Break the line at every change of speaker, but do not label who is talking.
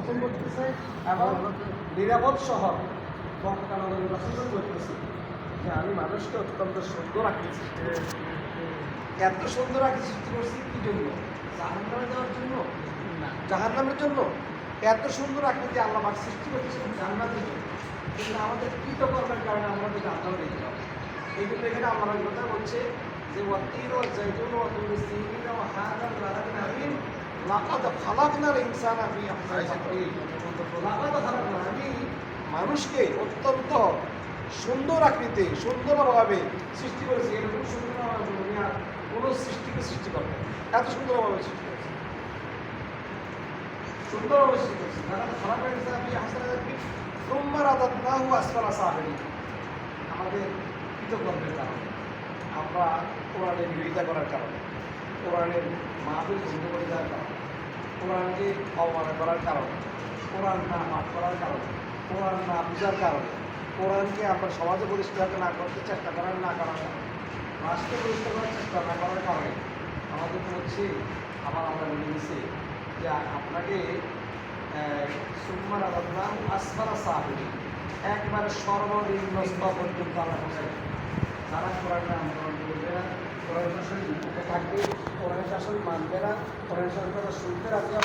সমর্থন করতেছে এবং নিরাপদ শহর মক্কা নগরী পছন্দ করতেছে যে আমি মানুষকে অত্যন্ত সুন্দর আকৃতি এত সুন্দর আকৃতি সৃষ্টি করছি কি জন্য? জাহান্নামে যাওয়ার জন্য না, জাহান্নামের জন্য এত সুন্দর আকৃতি আল্লাহ পাক সৃষ্টি করতেছে জান্নাতের জন্য। কিন্তু আমাদের কৃতকর্মের কারণে আমরা তো জাহান্নামে যেতে পারি। এই জন্য এখানে আল্লাহ কথা বলছে যে ওয়াতির ও জাইতুন ওয়া তুল সিনিন ওয়া হাদাল বালাদিন আমিন লাকাদ খালাকনাল ইনসানা ফি আহসানি তাকওয়িম। লাকাদ খালাকনা, আমি মানুষকে অত্যন্ত সুন্দর আকৃতি সুন্দরভাবে সৃষ্টি করেছি। এরকম সুন্দরভাবে দুনিয়ার কোনো সৃষ্টিকে সৃষ্টি করবে এত সুন্দরভাবে সৃষ্টি করেছে, সুন্দরভাবে সৃষ্টি করেছে। লাকাদ খালাকনাল ইনসানা ফি আহসানি তাকওয়িম সুম্মা রাদাদনাহু আসফালা সাফিলিন। আমাদের কৃতকর্মের কারণে, আমরা কোরআনের বিরোধিতা করার কারণে, কোরআনের মাহফিল বন্ধ করে দেওয়ার কারণে, কোরআনকে অবমাননা করার কারণে, কোরআন না পাঠ করার কারণে, কোরআন না বুঝার কারণে, কোরআনকে আমরা সমাজে প্রতিষ্ঠা না করতে চেষ্টা করার না করার কারণে, রাষ্ট্রে প্রতিষ্ঠা করার চেষ্টা না করার কারণে আমাদের হচ্ছে আবার আমরা বলে দিচ্ছি যে আপনাকে সুম্মার আল্লাহ আসফালা সাফিলিন, একবারে সর্বনিম্ন স্তর পর্যন্ত আমরা পৌঁছাই। যারা কোরআনে আন্দোলন করবে না, কোরআন শাসনের বিপক্ষে থাকবে, কোরআন শাসন মানবে না, কোরআন শাসন কথা শুনতে রাজি হবে